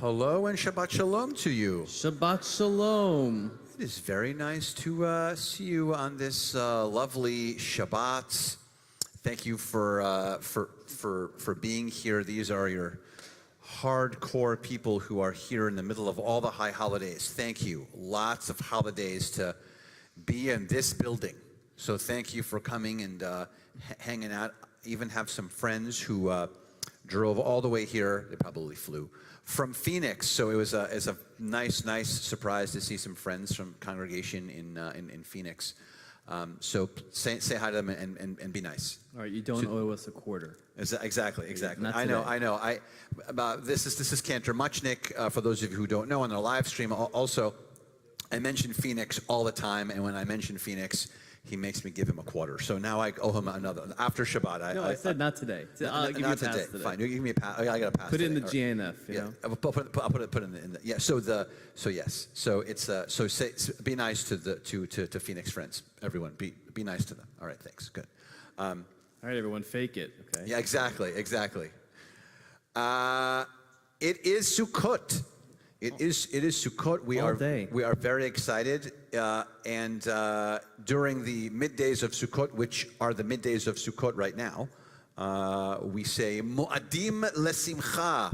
Hello and Shabbat Shalom to you. Shabbat Shalom. It is very nice to see you on this lovely Shabbat. Thank you for being here. These are your hardcore people who are here in the middle of all the high holidays. Thank you. Lots of holidays to be in this building. So thank you for coming and hanging out. Even have some friends who drove all the way here. They probably flew from Phoenix. So it was a nice surprise to see some friends from congregation in Phoenix. So say hi to them and be nice. All right, you don't owe us a quarter. Exactly. Not I know. This is Cantor Muchnick. For those of you who don't know, on the live stream, also, I mention Phoenix all the time, and when I mention Phoenix, he makes me give him a quarter. So now I owe him another. After Shabbat, I said not today. I'll give you a pass today. Fine, you give me a pass. I got a pass. Put it in the today. GNF. You know? I'll put it in the yeah. So yes. So it's be nice to Phoenix friends. Everyone, be nice to them. All right, thanks. Good. All right, everyone, fake it. Okay. Yeah, exactly. It is Sukkot. It is Sukkot. We are very excited, and during the middays of Sukkot, which are the middays of Sukkot right now, we say Mo'adim lesimcha.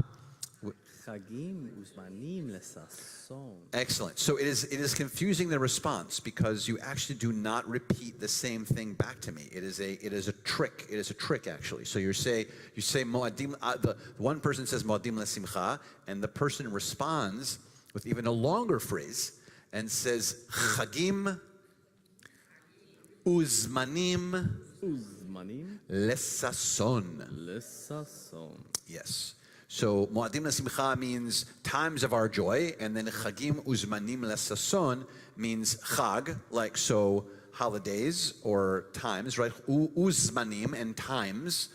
Chagim uzmanim lesason. Excellent. So it is confusing the response because you actually do not repeat the same thing back to me. It is a trick. It is a trick actually. So you say Mo'adim. The one person says Mo'adim lesimcha, and the person responds with even a longer phrase and says Chagim uzmanim lesason. Yes. So Mo'adim lesimcha means times of our joy, and then Chagim uzmanim lesason means Chag, like so holidays or times, right? Uzmanim and times.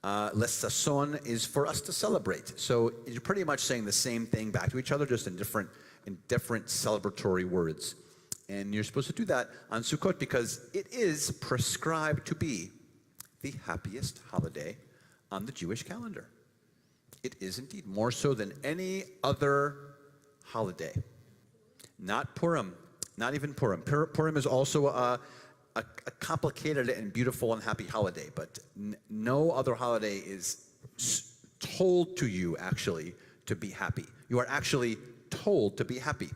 Lesason is for us to celebrate. So you're pretty much saying the same thing back to each other, just in different celebratory words. And you're supposed to do that on Sukkot because it is prescribed to be the happiest holiday on the Jewish calendar. It is indeed, more so than any other holiday. Not Purim, not even Purim. Purim is also a complicated and beautiful and happy holiday, but no other holiday is told to you, actually, to be happy. You are actually told to be happy,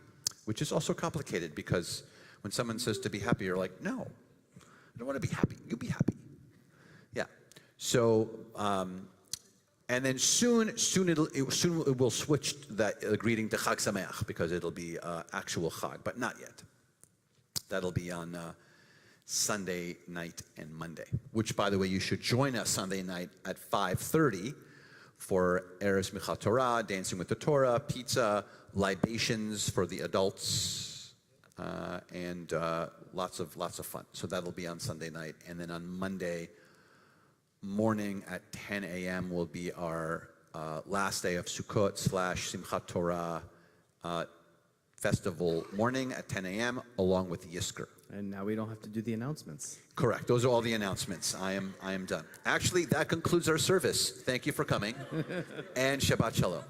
which is also complicated because when someone says to be happy, you're like, no, I don't want to be happy. You be happy. Yeah. So, and then soon it will switch that greeting to Chag Sameach because it'll be actual Chag, but not yet. That'll be on Sunday night and Monday, which, by the way, you should join us Sunday night at 5:30 for Eretz Michat Torah, Dancing with the Torah, pizza, libations for the adults, and lots of fun. So that'll be on Sunday night, and then on Monday morning at 10 a.m. will be our last day of Sukkot / Simchat Torah festival morning at 10 a.m. along with Yisker. And now we don't have to do the announcements. Correct. Those are all the announcements. I am done. Actually, that concludes our service. Thank you for coming. And Shabbat Shalom.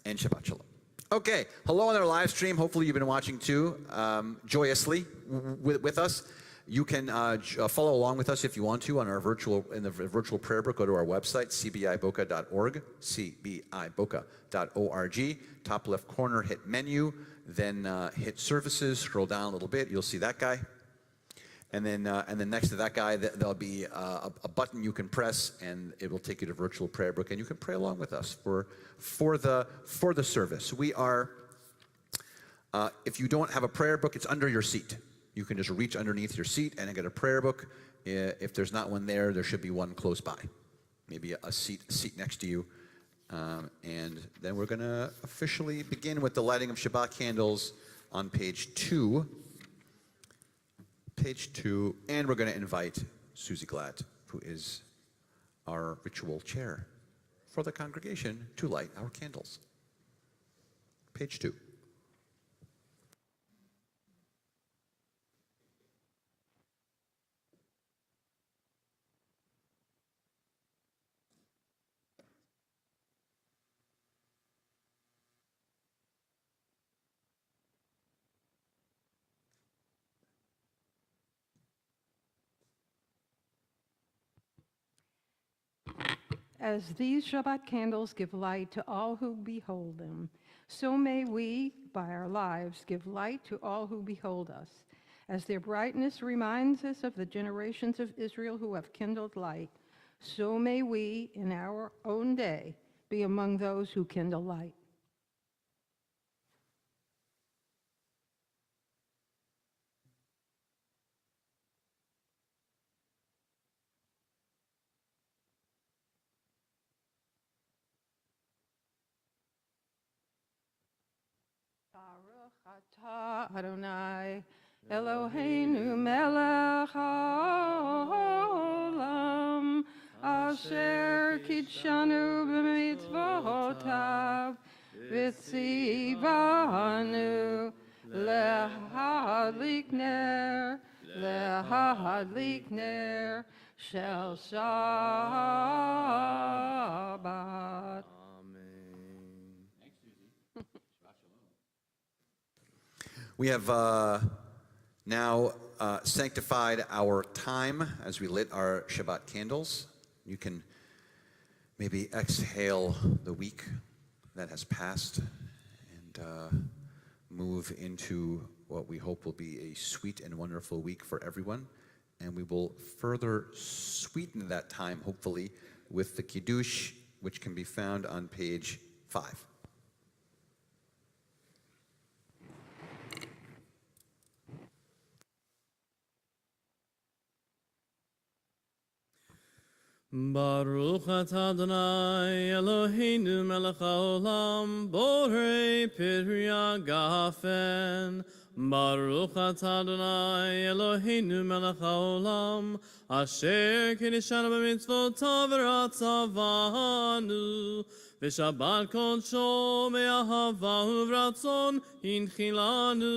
And Shabbat Shalom. Okay. Hello on our live stream. Hopefully you've been watching too, joyously with us. You can follow along with us if you want to on our virtual prayer book. Go to our website, cbiboca.org, cbiboca.org. Top left corner, hit menu, then hit services. Scroll down a little bit, you'll see that guy, and then next to that guy, there'll be a button you can press, and it will take you to virtual prayer book, and you can pray along with us for the service. We are, if you don't have a prayer book, it's under your seat. You can just reach underneath your seat and get a prayer book. If there's not one there, there should be one close by. Maybe a seat next to you. And then we're going to officially begin with the lighting of Shabbat candles on page 2. Page 2. And we're going to invite Susie Glad, who is our ritual chair for the congregation, to light our candles. Page 2. As these Shabbat candles give light to all who behold them, so may we, by our lives, give light to all who behold us. As their brightness reminds us of the generations of Israel who have kindled light, so may we, in our own day, be among those who kindle light. Baruch atah Adonai Eloheinu melech haolam asher kitshanu b'mitzvotav v'tzivanu lehadlik ner shel Shabbat. We have now sanctified our time as we lit our Shabbat candles. You can maybe exhale the week that has passed and move into what we hope will be a sweet and wonderful week for everyone. And we will further sweeten that time, hopefully, with the Kiddush, which can be found on page 5. Baruch atah Adonai Eloheinu melech haolam borei peri hagafen. Baruch atah Adonai Eloheinu melech haolam asher kiddushanu b'mitzvotav v'ratzavanu v'shabbat kodsho me'ahava u'vratzon hinchilanu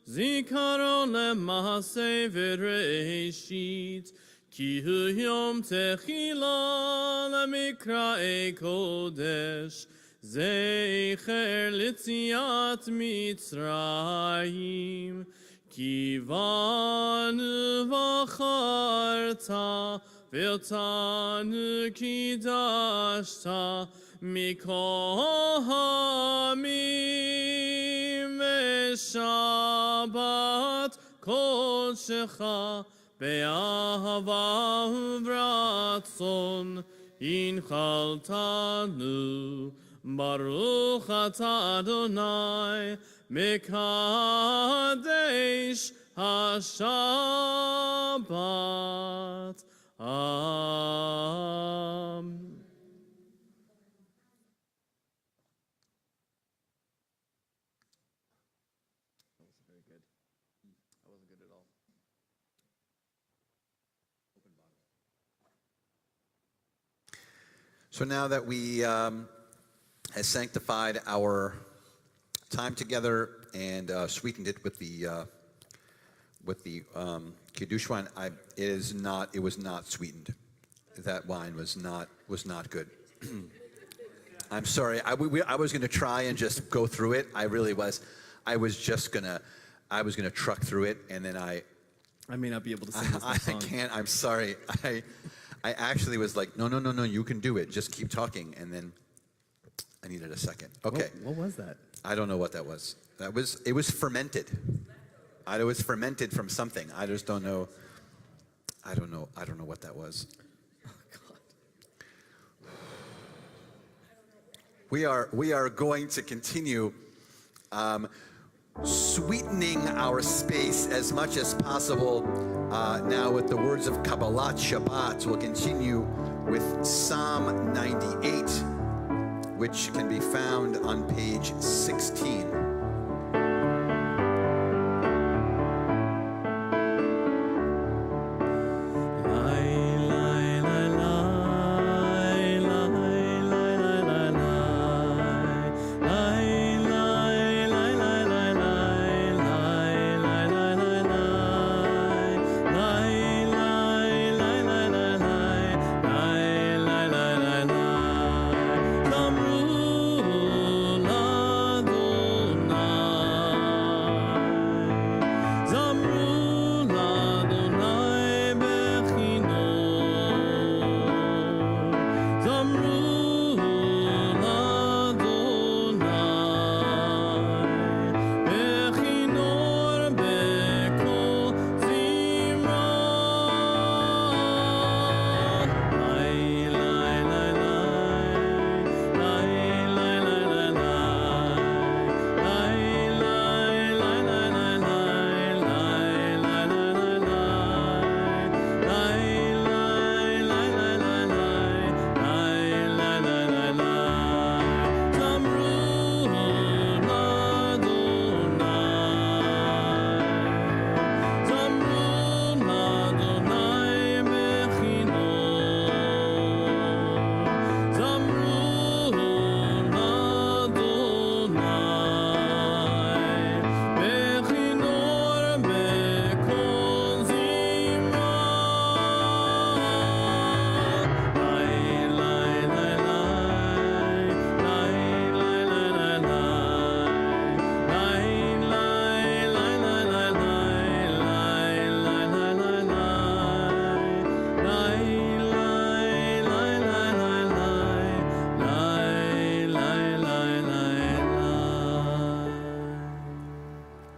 zikaron lema'aseh v'reishit Ki hu yom techila lemikra kodesh zecher litziat Mitzrayim ki vanu vacharta v'otanu kidashta mikol hamim v'shabbat kodshecha Be'ahava u'vratzon inchaltanu Baruch atah Adonai Mekadesh HaShabbat Amen. So now that we have sanctified our time together and sweetened it with the Kiddush wine, it was not sweetened. That wine was not good. I'm sorry. I was going to try and just go through it. I really was. I was going to truck through it, and then I may not be able to sing this next song. I can't. I'm sorry. I actually was like, no, you can do it. Just keep talking. And then I needed a second. Okay. What was that? I don't know what that was. It was fermented. It was fermented from something. I just don't know. I don't know what that was. Oh, God. We are going to continue sweetening our space as much as possible. Now with the words of Kabbalat Shabbat, we'll continue with Psalm 98, which can be found on page 16.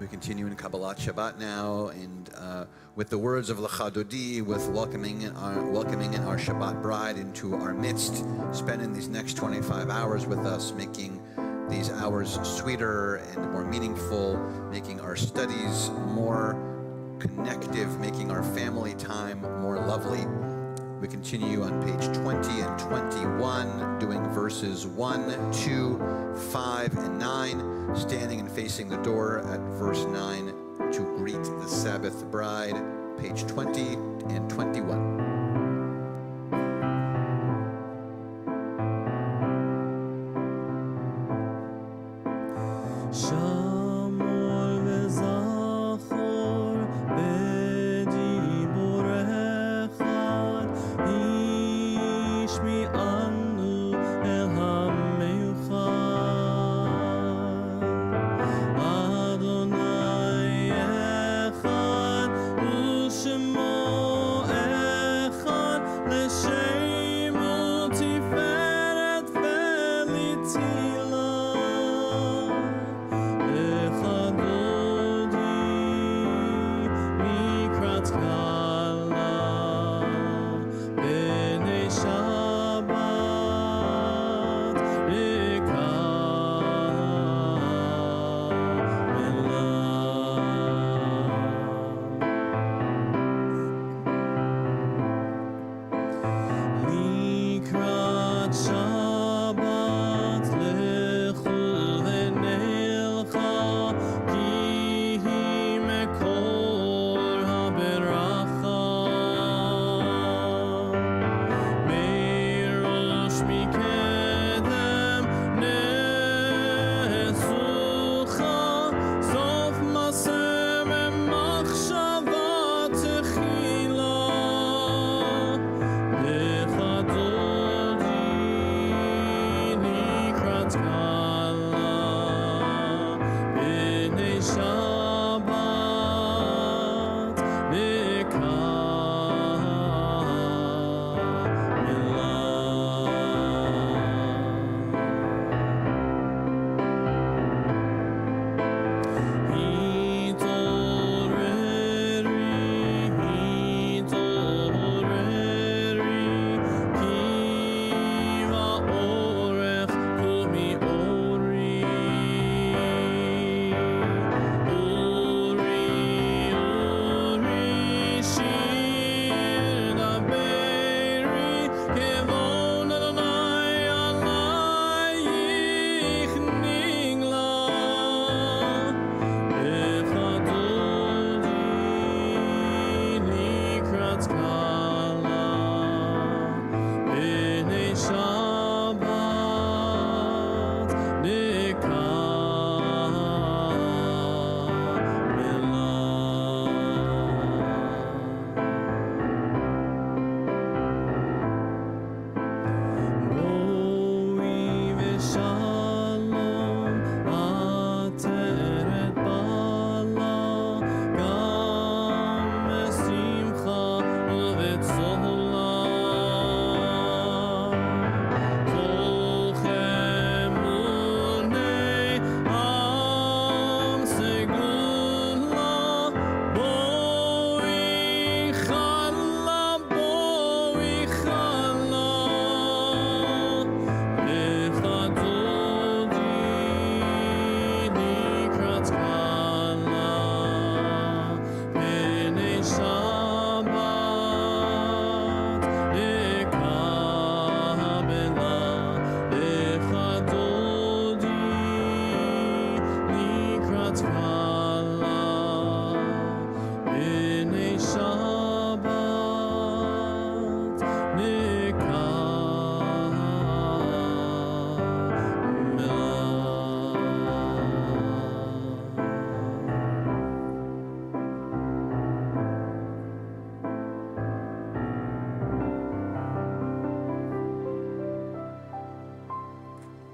We continue in Kabbalat Shabbat now, and with the words of Lecha Dodi, with welcoming in our Shabbat bride into our midst, spending these next 25 hours with us, making these hours sweeter and more meaningful, making our studies more connective, making our family time more lovely. We continue on page 20 and 21, doing verses 1, 2, 5, and 9, standing and facing the door at verse 9 to greet the Sabbath bride, page 20 and 21.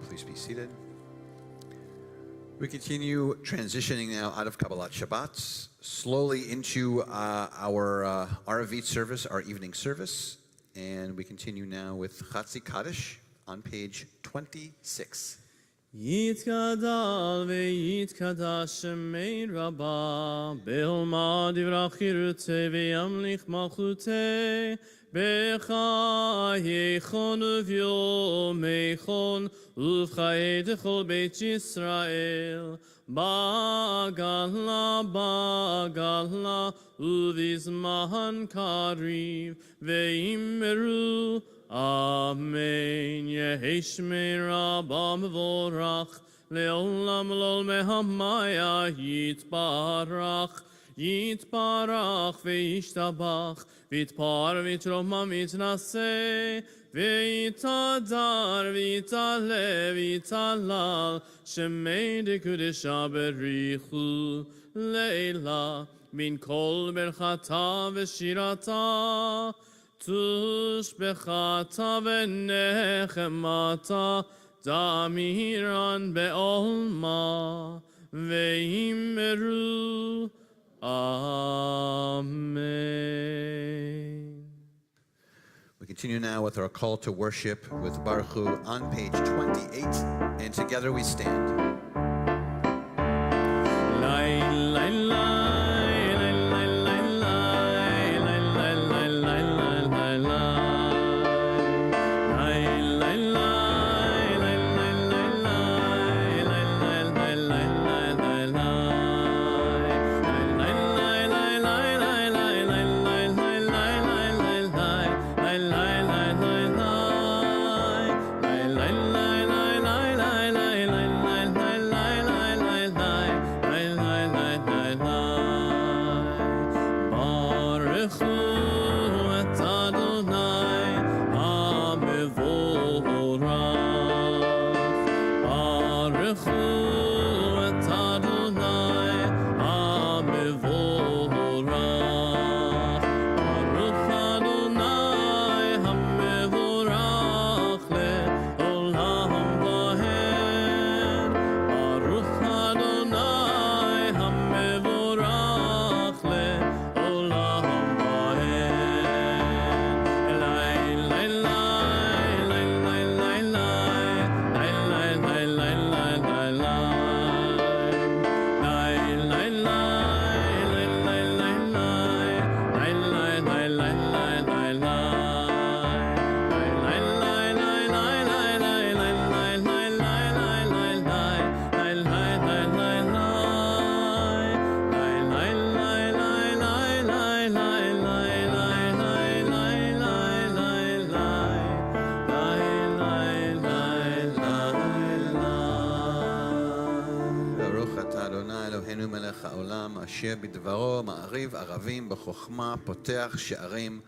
Please be seated. We continue transitioning now out of Kabbalat Shabbat, slowly into our Aravit service, our evening service. And we continue now with Chatzi Kaddish on page 26. יתגדל ויתקדש שמי רבה, בעלמא דברה חירותי וימליך מלכותי, בחייכון וביומייכון ובחיי דכל בית ישראל, בגלה בגלה ובזמן קריב, ואמרו אמן. יהי שמי רבה מבורך, לעולם לעולמי המיה יתברך. יתברך וישתבח, ויתפאר ויתרומם ויתנשא, ויתהדר ויתעלה ויתהלל, שמי דקודשה בריחו לילה, מן כל ברכתה ושירתה, תושבחתה ונחמתה, דמירן בעולמה, ואמרו Amen. We continue now with our call to worship with Baruch Hu on page 28, and together we stand. אשר בדברו מעריב ערבים בחוכמה פותח שערים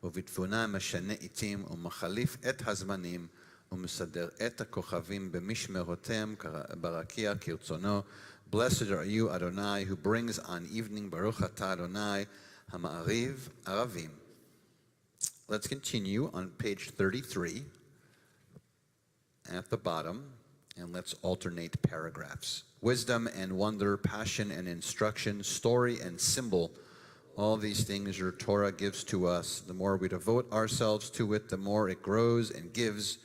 ובתבונה משנה עתים ומחליף את הזמנים ומסדר את הכוכבים במשמרותיהם ברקיע כרצונו. Blessed are you, Adonai, who brings on evening Baruch atah Adonai Hama'ariv Aravim. Let's continue on page 33 at the bottom, and let's alternate paragraphs. Wisdom and wonder, passion and instruction, story and symbol, all these things your Torah gives to us. The more we devote ourselves to it, the more it grows and gives.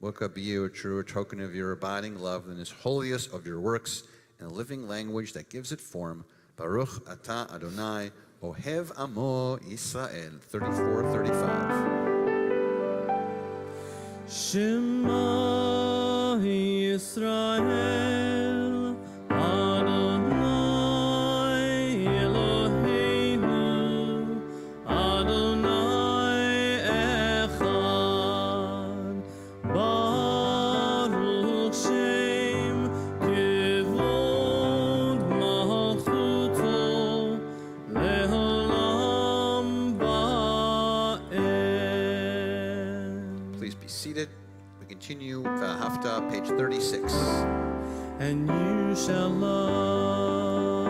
Boca be a true token of your abiding love and this holiest of your works in a living language that gives it form. Baruch atah Adonai, Ohev Amo Yisrael. 34-35. Shema Yisrael, Adonai Eloheinu, Adonai Echad, Baruch Shem Kevod Malchuto, Leolam Ba'ed. Please be seated. We continue Hafta, page 36. And you shall love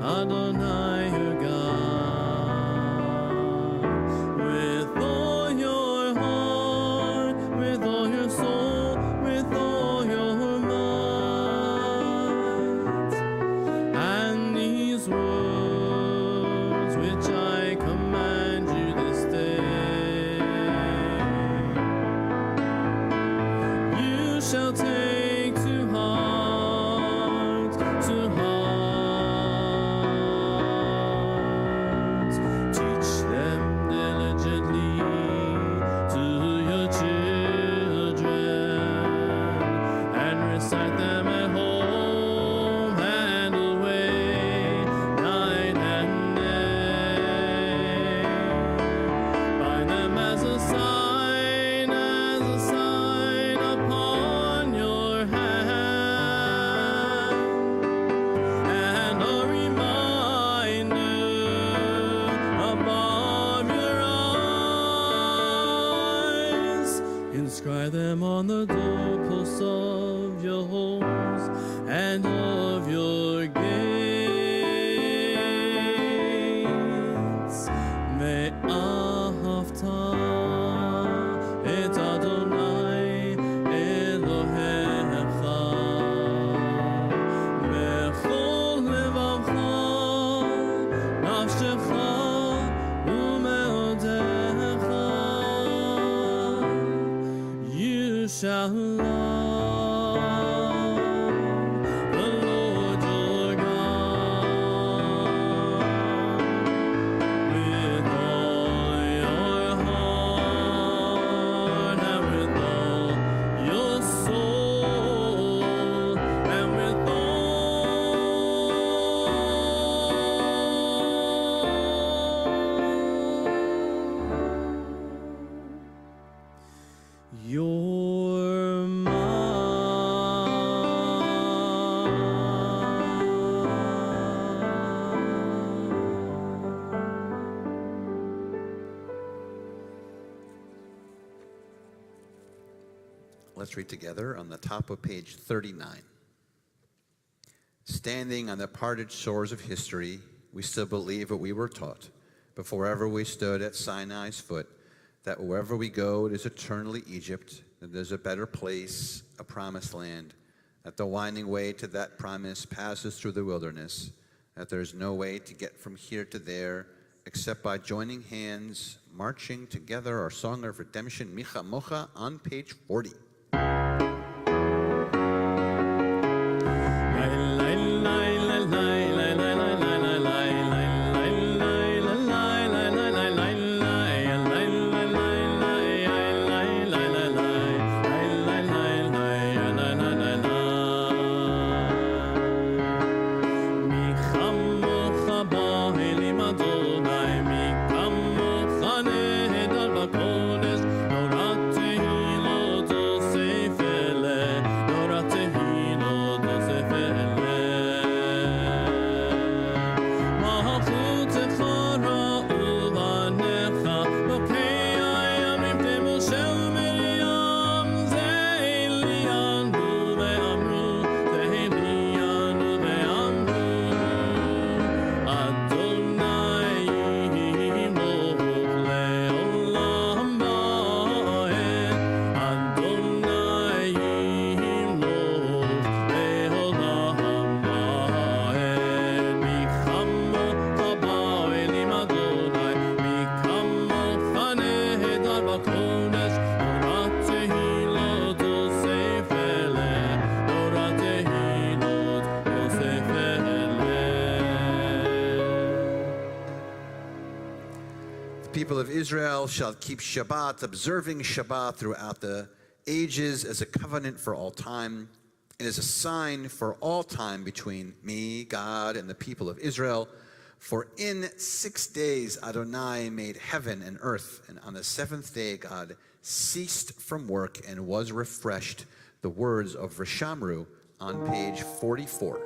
Adonai your God with all your heart, with all your soul, with all your might. And these words which I command you this day, you shall take Inscribe them on the doorposts of your homes and of your gates. Me'ahavta et Adonai Elohecha bechol levavcha nafshecha umeodecha. You shall love the Lord your God with all your heart and with all your soul and with all your Let's read together on the top of page 39. Standing on the parted shores of history, we still believe what we were taught before ever we stood at Sinai's foot, that wherever we go, it is eternally Egypt, that there's a better place, a promised land, that the winding way to that promise passes through the wilderness, that there's no way to get from here to there except by joining hands, marching together our song of redemption, Micha Mocha, on page 40. People of Israel shall keep Shabbat, observing Shabbat throughout the ages as a covenant for all time. It is a sign for all time between me, God, and the people of Israel. For in 6 days Adonai made heaven and earth, and on the seventh day God ceased from work and was refreshed. The words of Rishamru on page 44.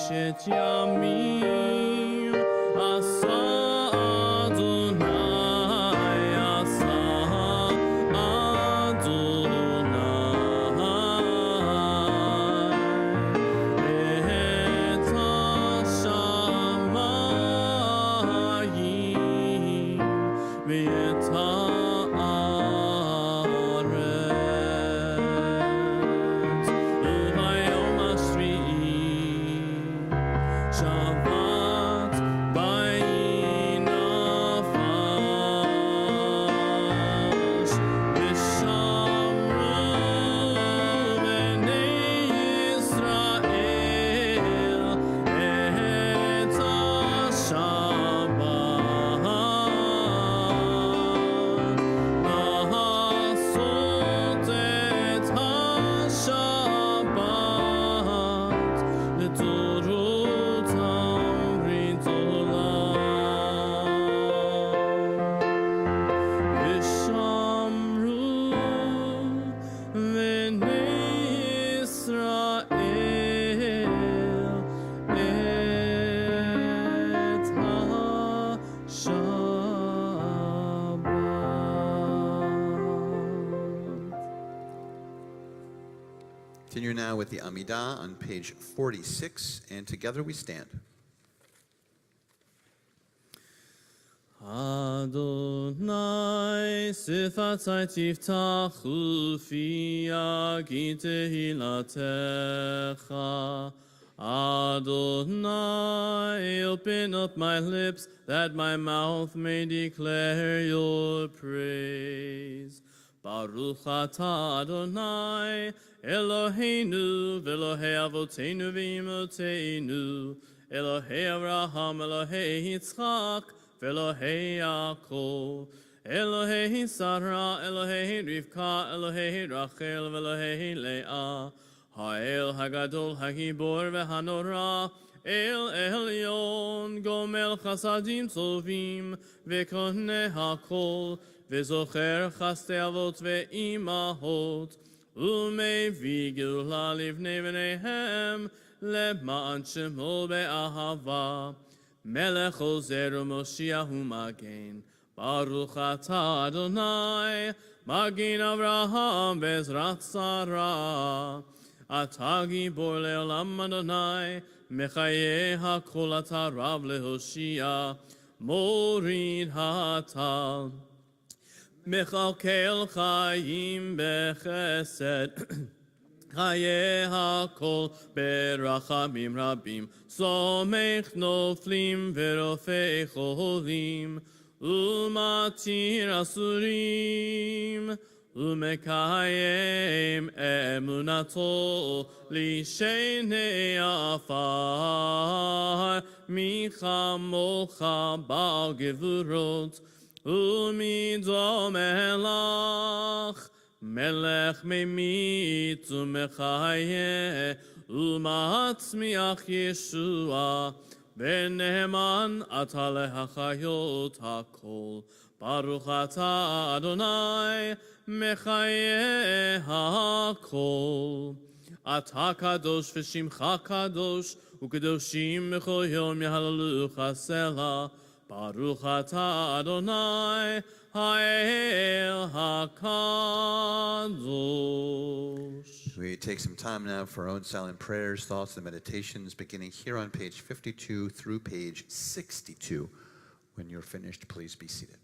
ששת ימים עשה אדוני, עשה אדוני את השמיים ואת הארץ. וביום השביעי שבת בי נפש, ושמרו בני ישראל את השבת, לעשות את השבת לדורותם ברית עולם. ושמרו בני ישראל את השבת. Continue now with the Amidah on page 46, and together we stand. Adonai sifatai tiftachu fi yagi tehilatecha. Adonai, open up my lips that my mouth may declare your praise. Baruch atah Adonai, Eloheinu, v'Elohei avotenu v'imotenu, Elohei Avraham, Elohei Yitzchak, v'Elohei Yaakov, Elohei Sarah, Elohei Rivka, Elohei Rachel, v'Elohei Leah, Ha'el Hagadol, Hagibor v'Hanora, El Elyon, Gomel Chasadim Tovim, v'Koneh HaKol, v'Zocher Chastei Avot v'Imahot, ומביא גאולה לבני בניהם למען שמו באהבה. מלך עוזר ומושיע ומגן, ברוך אתה אדוני, מגן אברהם בעזרת שרה. אתה גיבור לעולם אדוני, מחיי הכל אתה רב להושיע, מוריד הטל. מכלכל חיים בחסד, חיי הכל ברחמים רבים, סומך נופלים ורופא חולים, ומתיר אסורים, ומקיים אמונתו לשני עפר, מי כמוך בעל גבורות, ומדו מלך, מלך ממית ומחיה, ומצמיח ישוע, ונאמן אתה להחיות הכל. ברוך אתה אדוני, מחיה הכל. אתה קדוש ושמך קדוש, וקדושים בכל יום יהללוך סלה. Baruch atah Adonai Ha'el HaKadosh. We take some time now for our own silent prayers, thoughts, and meditations, beginning here on page 52 through page 62. When you're finished, please be seated.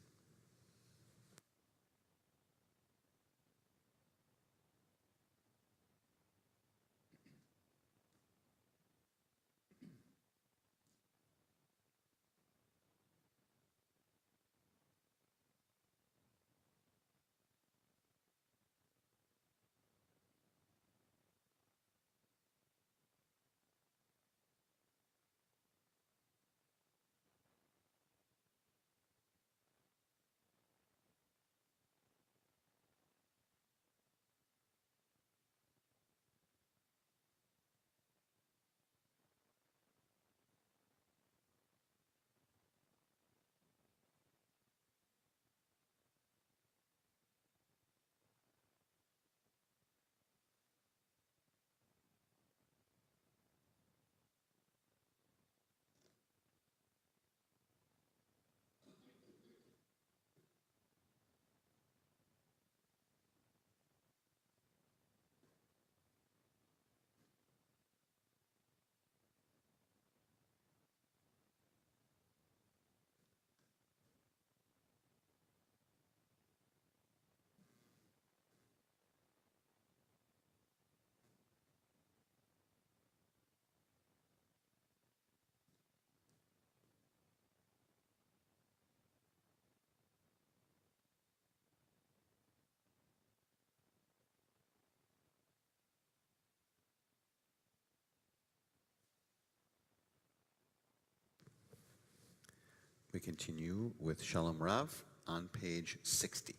We continue with Shalom Rav on page 60.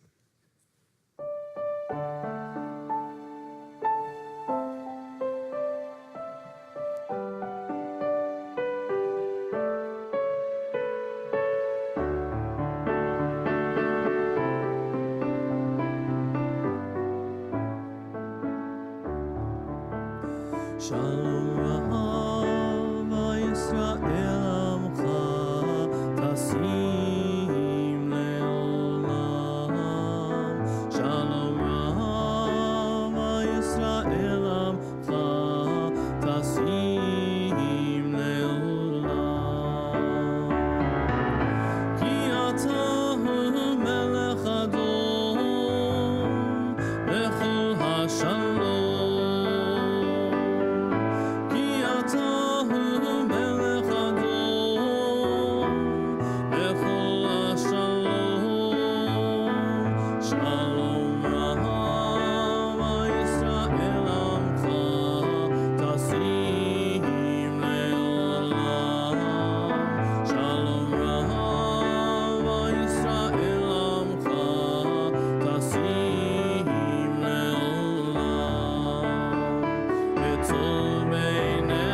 Shalom Rav Yisrael Amcha Tasim Le'olam. Shalom Rav Yisrael Amcha Tasim Le'olam. Ki atahu melech adon lechu hashalom. Shalom Rav Yisrael Amcha Tasim Le'olam. Shalom Rav Yisrael Amcha Tasim Le'olam. Tasim Le'olam.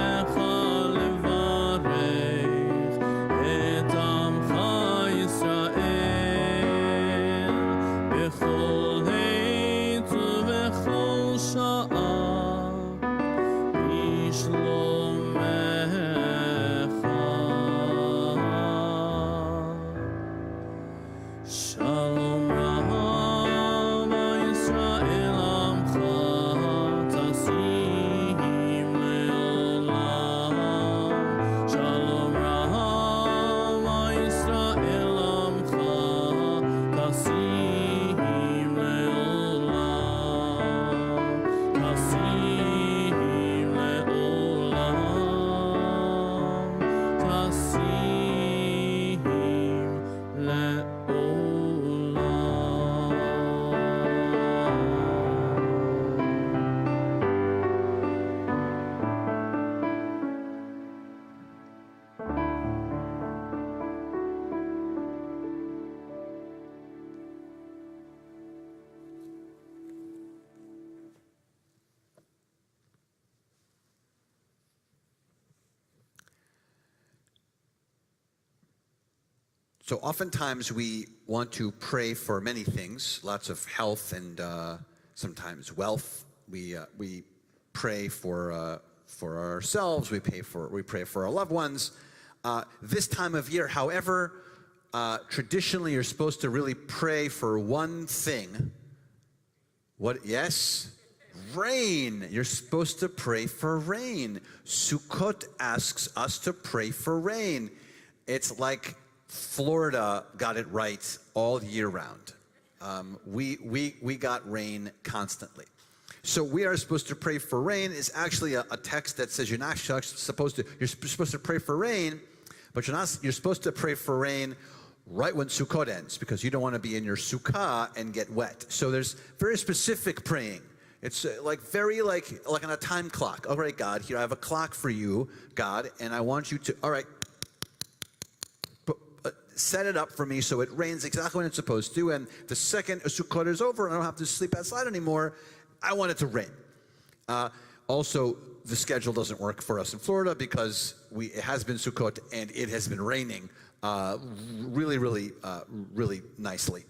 Tasim Le'olam. So oftentimes we want to pray for many things, lots of health and sometimes wealth. We pray for ourselves. We pray for our loved ones. This time of year, however, traditionally you're supposed to really pray for one thing. What? Yes, rain. You're supposed to pray for rain. Sukkot asks us to pray for rain. It's like Florida got it right all year round. We got rain constantly. So we are supposed to pray for rain is actually a text that says you're not supposed to, you're supposed to pray for rain, but you're supposed to pray for rain right when Sukkot ends, because you don't want to be in your sukkah and get wet. So there's very specific praying. It's like on a time clock. All right, God, here I have a clock for you, God, and I want you to, all right, set it up for me so it rains exactly when it's supposed to, and the second Sukkot is over and I don't have to sleep outside anymore, I want it to rain. Also, the schedule doesn't work for us in Florida because it has been Sukkot and it has been raining really nicely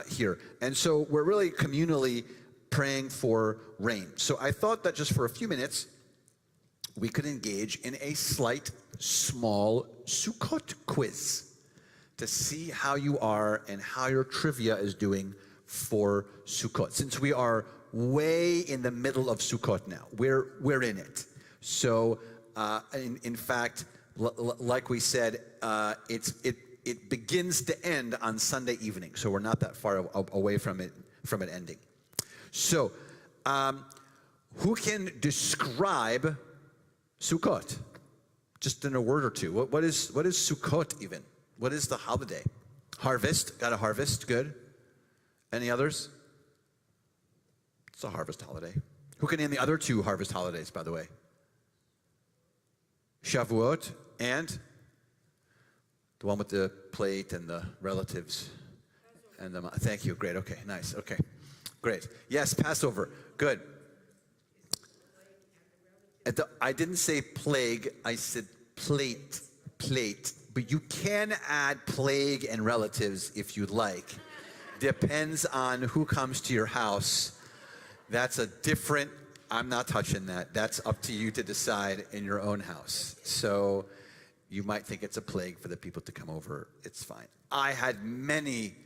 here. And so we're really communally praying for rain. So I thought that just for a few minutes, we could engage in a slight, small Sukkot quiz to see how you are and how your trivia is doing for Sukkot. Since we are way in the middle of Sukkot now, we're in it. So, in fact, like we said, it begins to end on Sunday evening. So we're not that far away from it ending. So, who can describe Sukkot? Just in a word or two. What is Sukkot even? What is the holiday? Harvest. Got a harvest. Good. Any others? It's a harvest holiday. Who can name the other two harvest holidays, by the way? Shavuot and The one with the plate and the relatives. And thank you. Great. Okay. Nice. Okay. Great. Yes, Passover. Good. I didn't say plague. I said plate. But you can add plague and relatives if you'd like. Depends on who comes to your house. That's a different, I'm not touching that. That's up to you to decide in your own house. So you might think it's a plague for the people to come over. It's fine. I had many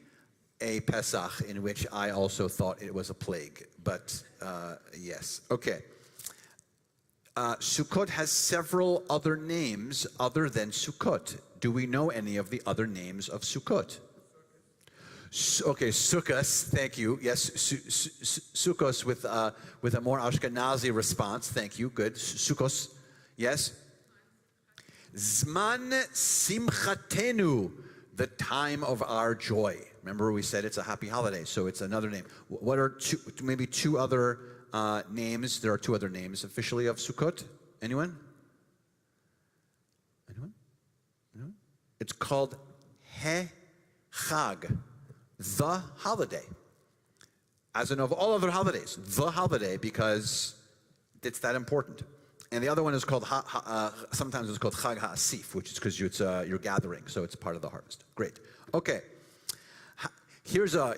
a Pesach in which I also thought it was a plague. But yes. Okay. Sukkot has several other names other than Sukkot. Do we know any of the other names of Sukkot? Okay, Sukkos, thank you. Yes, Sukkos with a more Ashkenazi response. Thank you, good. Sukkos, yes. Zman Simchatenu, the time of our joy. Remember we said it's a happy holiday, so it's another name. What are maybe two other names? There are two other names officially of Sukkot. Anyone? It's called Chag, the holiday. As in of all other holidays, the holiday, because it's that important. And the other one is called, sometimes it's called Chag HaAsif, which is because you're gathering, so it's part of the harvest. Great. Okay. Here's a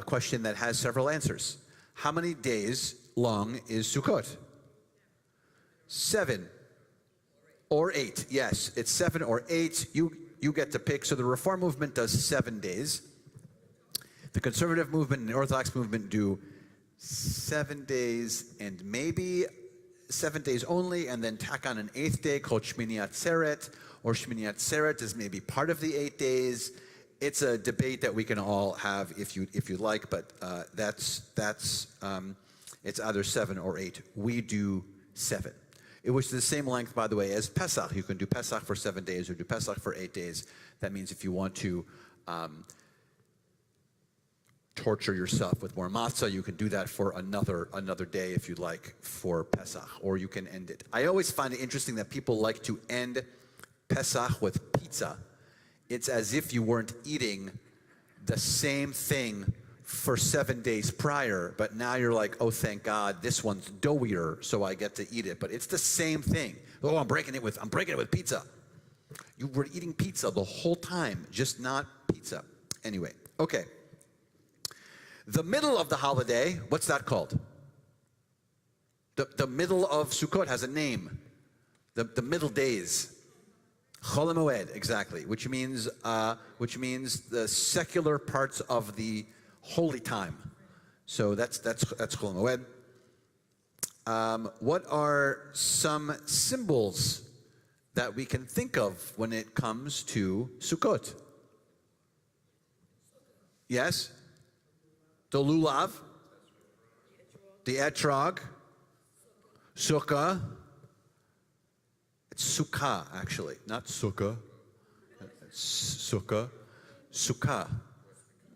question that has several answers. How many days long is Sukkot? 7 or 8. Yes, it's 7 or 8. You get to pick. So the Reform movement does 7 days. The Conservative movement and the Orthodox movement do 7 days and maybe 7 days only, and then tack on an 8th day called Shmini Atzeret, or Shmini Atzeret is maybe part of the 8 days. It's a debate that we can all have if you'd like, but it's either 7 or 8. We do 7. It was the same length, by the way, as Pesach. You can do Pesach for 7 days or do Pesach for 8 days. That means if you want to torture yourself with more matzah, you can do that for another day if you'd like for Pesach, or you can end it. I always find it interesting that people like to end Pesach with pizza. It's as if you weren't eating the same thing for 7 days prior, but now you're like, oh, thank God, this one's doughier, so I get to eat it. But it's the same thing. Oh, I'm breaking it with pizza. You were eating pizza the whole time, just not pizza. Anyway, okay. The middle of the holiday, what's that called? The middle of Sukkot has a name. The middle days. Chol HaMoed, exactly, which means the secular parts of the holy time. So that's Chol HaMoed. What are some symbols that we can think of when it comes to Sukkot? Yes? The lulav, the etrog, sukkah. It's sukkah, actually, not sukkah. It's sukkah, sukkah.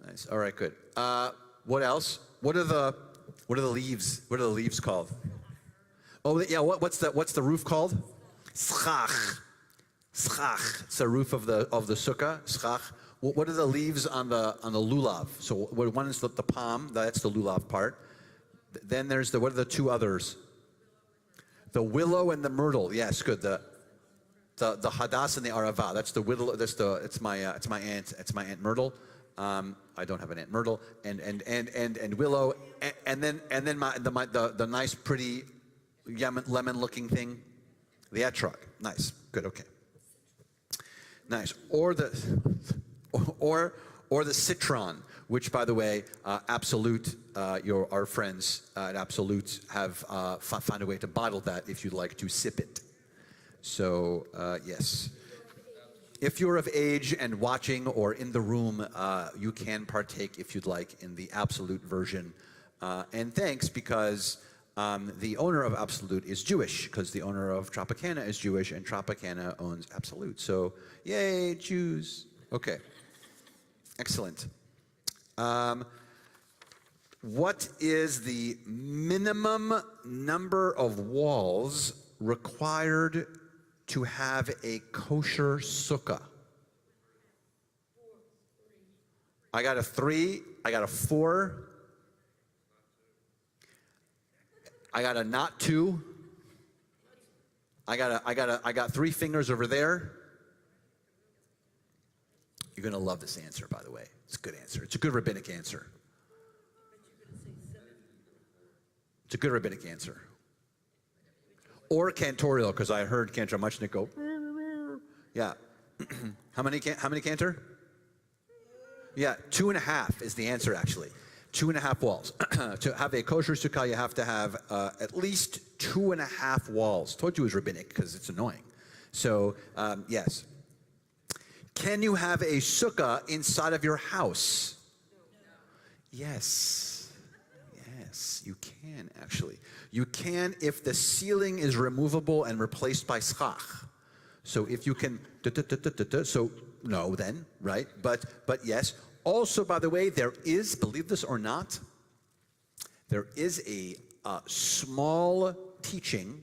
Nice. All right, good. What else? What are the leaves? What are the leaves called? Oh, yeah. What's the roof called? Schach. Schach. It's the roof of the sukkah. Schach. What are the leaves on the lulav? So one is the palm. That's the lulav part. Then there's what are the two others? The willow and the myrtle. Yes, good. The hadas and the arava. That's the willow. It's my aunt Myrtle. I don't have an Aunt Myrtle. And willow. And then the nice pretty lemon looking thing. The etrog. Nice. Good. Okay. Nice. Or the citron, which, by the way, Absolute, our friends at Absolute have found a way to bottle that if you'd like to sip it. So, yes. If you're of age and watching or in the room, you can partake, if you'd like, in the Absolute version. And thanks, because the owner of Absolute is Jewish, because the owner of Tropicana is Jewish, and Tropicana owns Absolute. So, yay, Jews. Okay. Excellent. What is the minimum number of walls required to have a kosher sukkah? I got a 3. I got a 4. I got a not 2. I got 3 fingers over there. You're going to love this answer, by the way. It's a good answer. It's a good rabbinic answer. It's a good rabbinic answer. Or cantorial, because I heard Cantor Muchnick go, yeah. How many cantor? Yeah, 2.5 is the answer, actually. 2.5 walls. To have a kosher sukkah, you have to have at least 2.5 walls. Told you it was rabbinic, because it's annoying. So, yes. Can you have a sukkah inside of your house? Yes. Yes, you can, actually. You can if the ceiling is removable and replaced by schach. So if you can, so no then, right? But yes. Also, by the way, there is, believe this or not, there is a small teaching,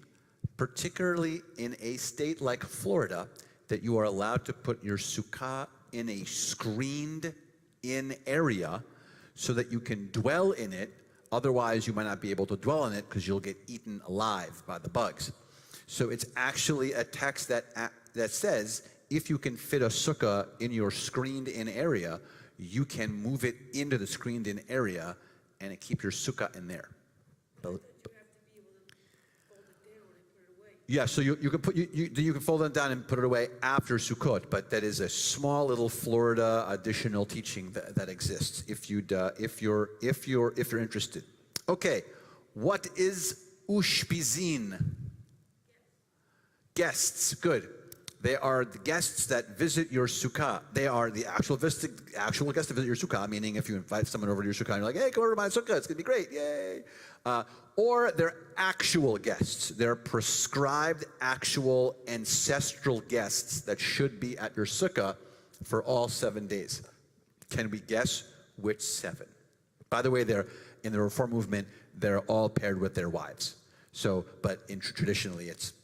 particularly in a state like Florida, that you are allowed to put your sukkah in a screened-in area so that you can dwell in it. Otherwise, you might not be able to dwell in it because you'll get eaten alive by the bugs. So it's actually a text that says if you can fit a sukkah in your screened-in area, you can move it into the screened-in area and keep your sukkah in there. Yeah, so you can fold it down and put it away after Sukkot, but that is a small little Florida additional teaching that exists if you're interested. Okay, what is ushpizin? Guests, good. They are the guests that visit your sukkah. They are the actual guests that visit your sukkah, meaning if you invite someone over to your sukkah and you're like, hey, come over to my sukkah, it's going to be great, yay. Or they're actual guests. They're prescribed actual ancestral guests that should be at your sukkah for all 7 days. Can we guess which 7? By the way, they're in the Reform movement, they're all paired with their wives. So, but traditionally it's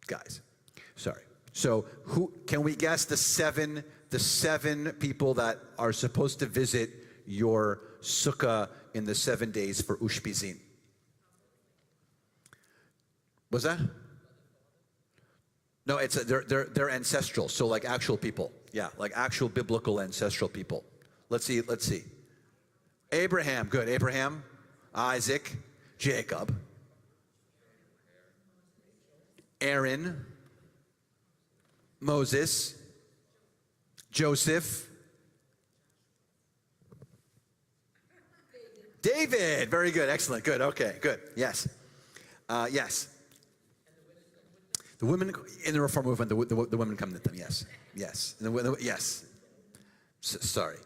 guys. Sorry. So who can we guess the seven people that are supposed to visit your sukkah in the 7 days for ushpizin? What's that? No, it's they're ancestral. So like actual people. Yeah, like actual biblical ancestral people. Let's see. Abraham, good. Abraham, Isaac, Jacob, Aaron, Moses, Joseph, David. Very good. Excellent. Good. Okay. Good. Yes. Yes. The women in the Reform movement, the women come with them. Yes. Yes. Yes. Sorry.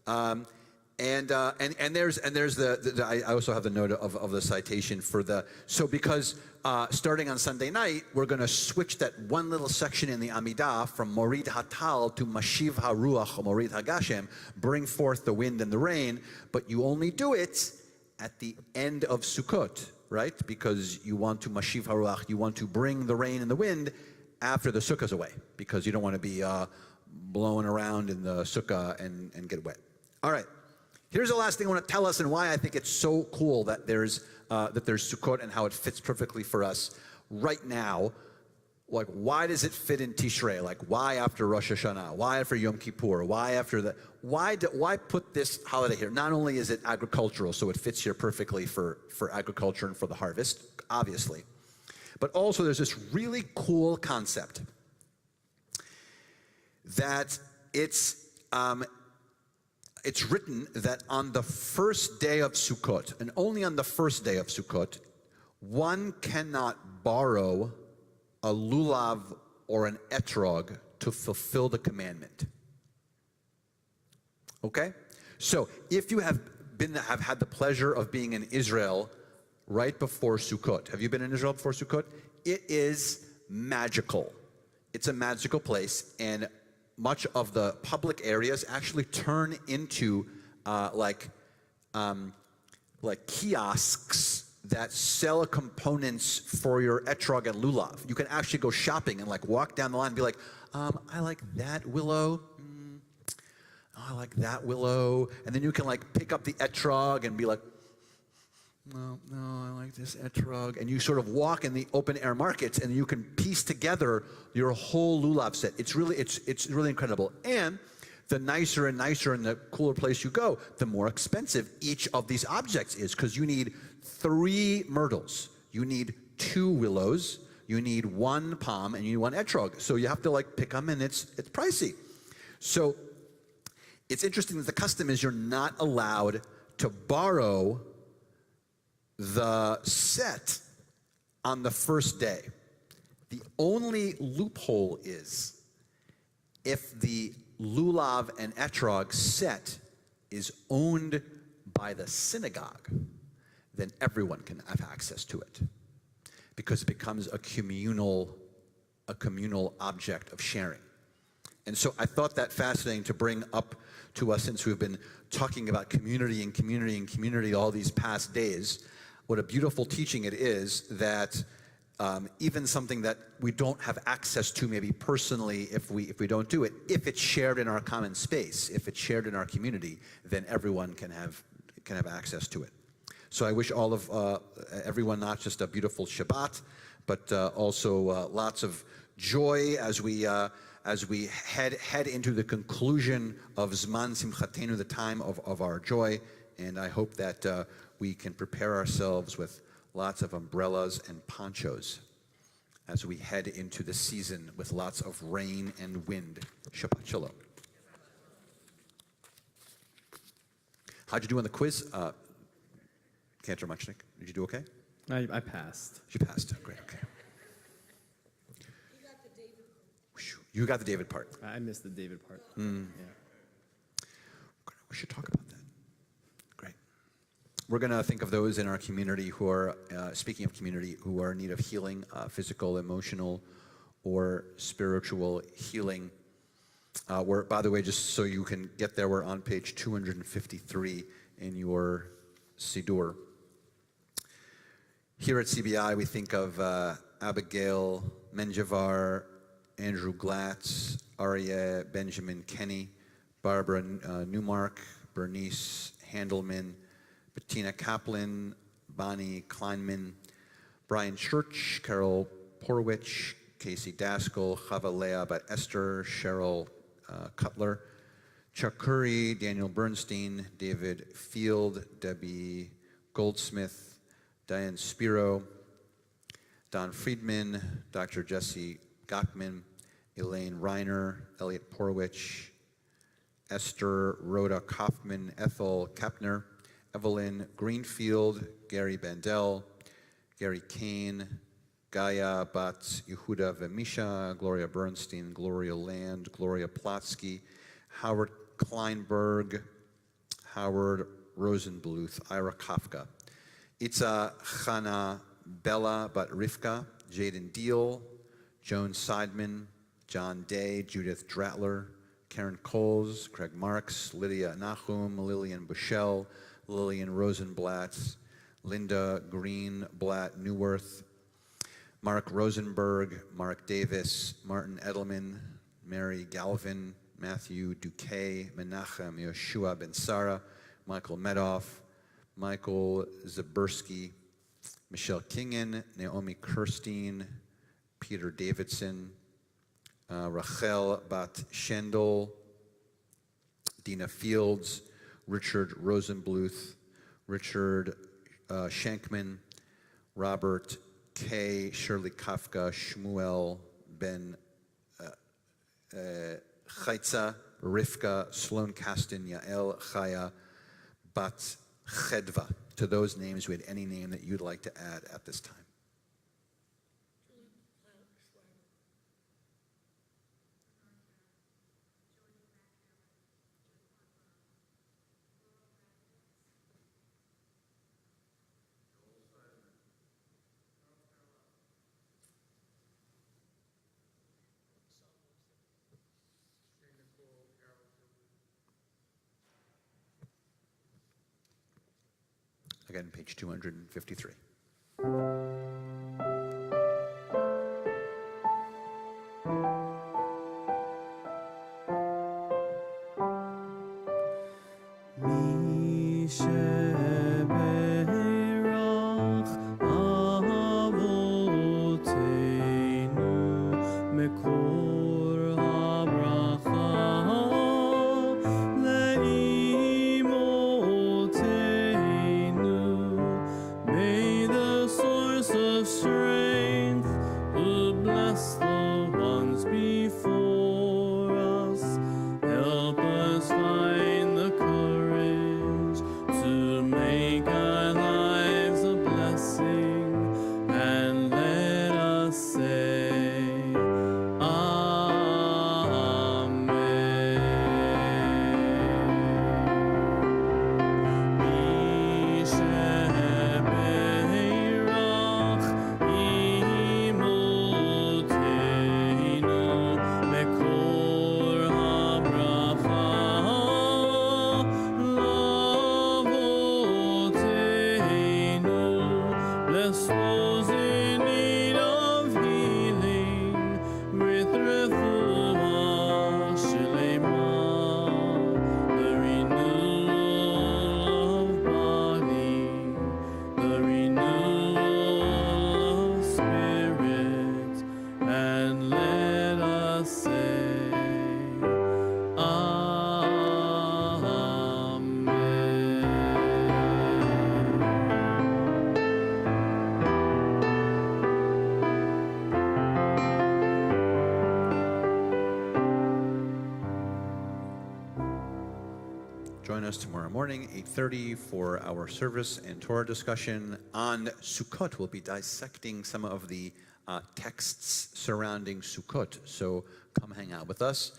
And there's I also have the note of the citation for so because starting on Sunday night we're going to switch that one little section in the Amidah from Morid Hatal to Mashiv HaRuach or Morid HaGashem, bring forth the wind and the rain, but you only do it at the end of Sukkot, right? Because you want to Mashiv HaRuach, you want to bring the rain and the wind after the sukkah's away, because you don't want to be blowing around in the sukkah and get wet. All right. Here's the last thing I want to tell us and why I think it's so cool that there's Sukkot and how it fits perfectly for us right now. Like, why does it fit in Tishrei? Like, why after Rosh Hashanah? Why after Yom Kippur? Why after that? Why put this holiday here? Not only is it agricultural, so it fits here perfectly for agriculture and for the harvest, obviously, but also there's this really cool concept that it's written that on the first day of Sukkot, and only on the first day of Sukkot, one cannot borrow a lulav or an etrog to fulfill the commandment. Okay? So if you have had the pleasure of being in Israel right before Sukkot, have you been in Israel before Sukkot? It is magical. It's a magical place, and much of the public areas actually turn into like kiosks that sell components for your etrog and lulav. You can actually go shopping and like walk down the line and be like, I like that willow. I like that willow. And then you can like pick up the etrog and be like, no, I like this etrog. And you sort of walk in the open air markets and you can piece together your whole lulav set. It's really incredible. And the nicer and nicer and the cooler place you go, the more expensive each of these objects is, because you need 3 myrtles, you need 2 willows, you need 1 palm, and you need 1 etrog. So you have to like pick them, and it's pricey. So it's interesting that the custom is you're not allowed to borrow the set on the first day. The only loophole is if the lulav and etrog set is owned by the synagogue, then everyone can have access to it, because it becomes a communal object of sharing. And so I thought that fascinating to bring up to us, since we've been talking about community and community and community all these past days. What a beautiful teaching it is that even something that we don't have access to maybe personally, if we don't do it, if it's shared in our common space, if it's shared in our community, then everyone can have access to it. So I wish all of everyone not just a beautiful Shabbat, but also lots of joy as we head into the conclusion of Zman Simchatenu, the time of our joy. And I hope that we can prepare ourselves with lots of umbrellas and ponchos as we head into the season with lots of rain and wind. Shabbat Shalom. How'd you do on the quiz? Cantor Muchnick, did you do okay? I passed. You passed. Great, okay. You got the David part. I missed the David part. Yeah. We should talk about that. Great. We're going to think of those in our community who are, speaking of community, who are in need of healing, physical, emotional, or spiritual healing. We're, by the way, just so you can get there, we're on page 253 in your Siddur. Here at CBI, we think of Abigail Menjivar, Andrew Glatz, Aryeh Benjamin Kenny, Barbara Newmark, Bernice Handelman, Bettina Kaplan, Bonnie Kleinman, Brian Church, Carol Porwich, Casey Daskell, Chava Leah Bat Esther, Cheryl Cutler, Chuck Curry, Daniel Bernstein, David Field, Debbie Goldsmith, Diane Spiro, Don Friedman, Dr. Jesse Gockman, Elaine Reiner, Elliot Porwich, Esther Rhoda Kaufman, Ethel Kapner, Evelyn Greenfield, Gary Bandel, Gary Kane, Gaia Bat Yehuda Vemisha, Gloria Bernstein, Gloria Land, Gloria Plotsky, Howard Kleinberg, Howard Rosenbluth, Ira Kafka, Itza Chana Bella Bat Rivka, Jaden Deal, Joan Seidman, John Day, Judith Dratler, Karen Coles, Craig Marks, Lydia Nahum, Lillian Bushell, Lillian Rosenblatt, Linda Greenblatt Newworth, Mark Rosenberg, Mark Davis, Martin Edelman, Mary Galvin, Matthew Duque, Menachem Yoshua Ben Sara, Michael Medoff, Michael Zabursky, Michelle Kingen, Naomi Kirstein, Peter Davidson, Rachel Bat Schendel, Dina Fields, Richard Rosenbluth, Richard Shankman, Robert K., Shirley Kafka, Shmuel Ben Chaitza, Rivka, Sloan Kasten, Yael Chaya, Bat Chedva. To those names, we had any name that you'd like to add at this time. Again, page 253. Join us tomorrow morning, 8:30, for our service and Torah discussion on Sukkot. We'll be dissecting some of the texts surrounding Sukkot, so come hang out with us.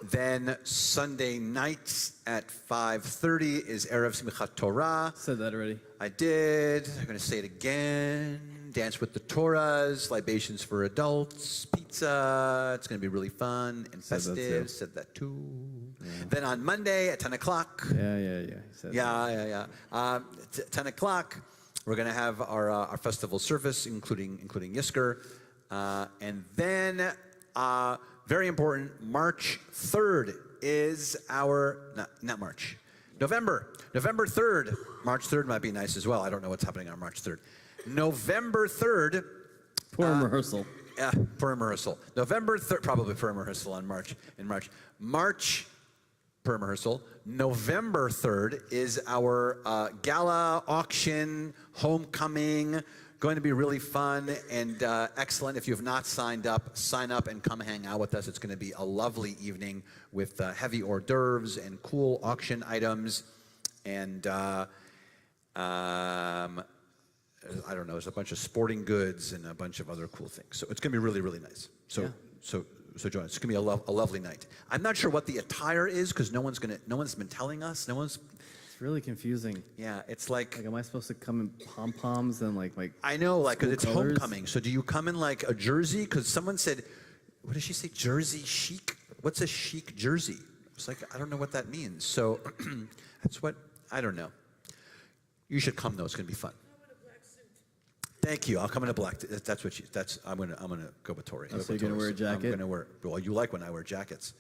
Then Sunday night at 5:30 is Erev Simchat Torah. Said that already. I did. I'm going to say it again. Dance with the Torahs, libations for adults, pizza. It's going to be really fun and Said that festive. too. Said that too. Yeah. Then on Monday at 10 o'clock. Yeah. He said that. 10 o'clock, we're going to have our festival service, including Yisker. And then, very important, March 3rd is November 3rd. March 3rd might be nice as well. I don't know what's happening on March 3rd. November 3rd. Purim rehearsal. Yeah, Purim rehearsal. November 3rd, probably Purim rehearsal in March. March, Purim rehearsal. November 3rd is our gala auction, homecoming. Going to be really fun and excellent. If you have not signed up, sign up and come hang out with us. It's going to be a lovely evening with heavy hors d'oeuvres and cool auction items. And I don't know, there's a bunch of sporting goods and a bunch of other cool things. So it's going to be really, really nice. So join us. It's going to be a lovely night. I'm not sure what the attire is because no one's been telling us. It's really confusing. Yeah, it's like am I supposed to come in pom-poms and like I know, like, because it's colors? homecoming. So do you come in like a jersey? Because someone said, what did she say? Jersey chic? What's a chic jersey? It's like, I don't know what that means. So that's what, I don't know. You should come though. It's going to be fun. Thank you. I'll come in a black. I'm gonna go with Tori. Oh, so you're gonna wear a jacket? I'm gonna wear. Well, you like when I wear jackets.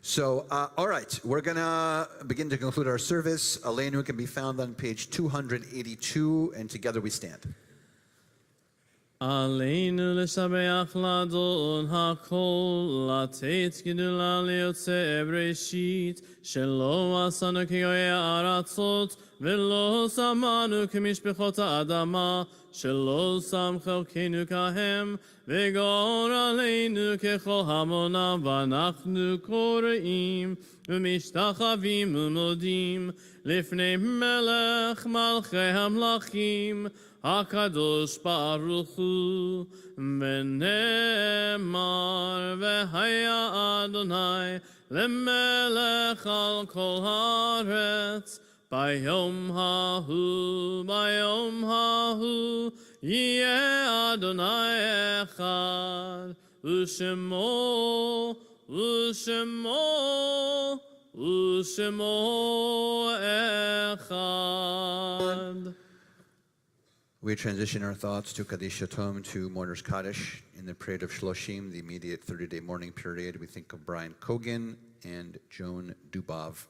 So, all right, we're gonna begin to conclude our service. Aleinu can be found on page 282, and together we stand. Aleinu l'shabeach l'adon hakol latet gidula liyotzei breshit shelo asanu kiyoyei aratzot velo samanu k'mishpechot ha'adama shelo sam chelkenu kahem v'gor aleinu kechol hamonam v'anachnu koreim v'mishtachavim u'modim lifnei melech malchei hamlachim HaKadosh Baruch Hu V'nemar V'haya Adonai L'melech al kol haaretz Bayom hahu Yeh Adonai echad U'shemo echad. We transition our thoughts to Kaddish Yatom, to Mourner's Kaddish. In the period of Shloshim, the immediate 30-day mourning period, we think of Brian Kogan and Joan Dubov.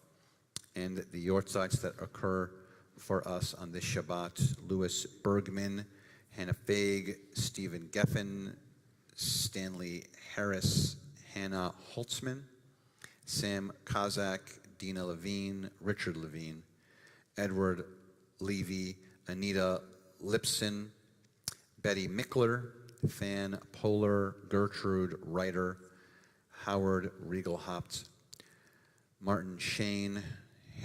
And the yortzites that occur for us on this Shabbat: Louis Bergman, Hannah Feig, Stephen Geffen, Stanley Harris, Hannah Holtzman, Sam Kazak, Dina Levine, Richard Levine, Edward Levy, Anita Lipson, Betty Mickler, Fan Polar, Gertrude Reiter, Howard Riegelhaupt, Martin Shane,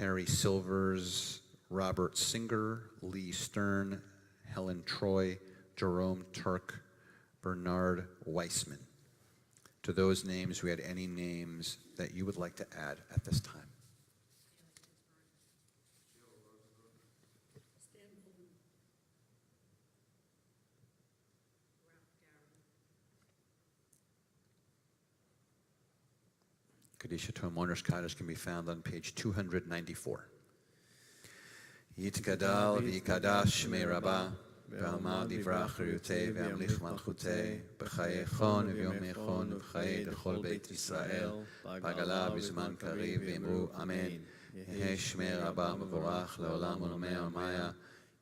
Harry Silvers, Robert Singer, Lee Stern, Helen Troy, Jerome Turk, Bernard Weissman. To those names, we had any names that you would like to add at this time? Kaddish Yatom Mourner's Kaddish can be found on page 294. Yitgadal v'yikadash shmei Rabbah, v'amar divrach riyutei v'amlich malchutei, b'chayechon v'yomechon v'chayei d'chol beit Yisrael, b'agala b'zman kariv v'imru amen. Yehei shmei Rabbah mevorach le'olam olomei olmaya,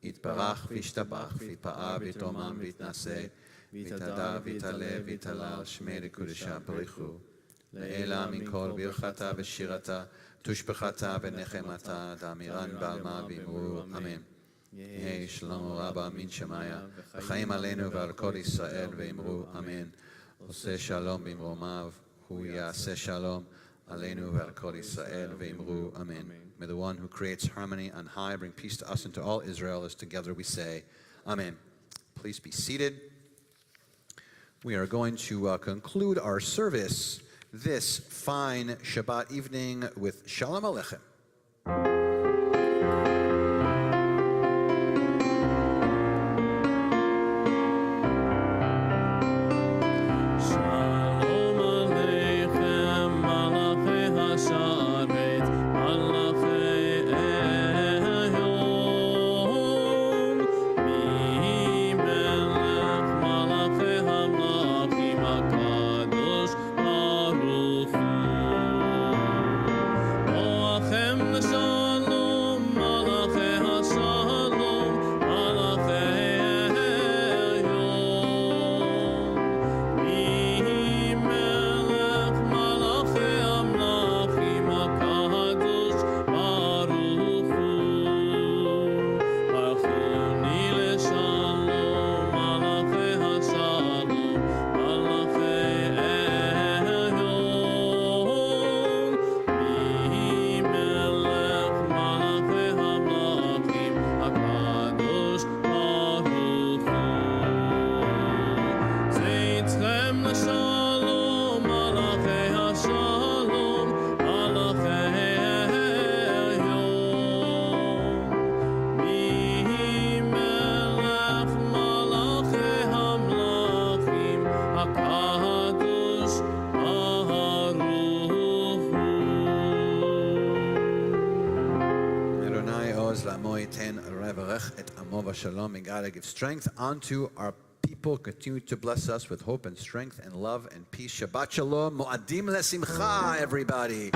yitbarach v'yishtabach v'yipa'ah v'yitomam v'yitnaseh, v'yitada v'yitale v'yitalal shmei l'kudesha b'richu. לעילה מכל ברכתה ושירתה, תושבחתה ונחמתה, דאמירן בעלמה ואמרו אמן. יהי שלום רבה מן שמיה, וחיים עלינו ועל כל ישראל ואמרו אמן. עושה שלום במרומיו, הוא יעשה שלום עלינו ועל כל ישראל ואמרו אמן. May the one who creates harmony on high bring peace to us and to all Israel, as together we say, Amen. Please be seated. We are going to conclude our service this fine Shabbat evening with Shalom Aleichem. Shalom. May God give strength unto our people. Continue to bless us with hope and strength and love and peace. Shabbat Shalom. Mo'adim lesimcha, everybody.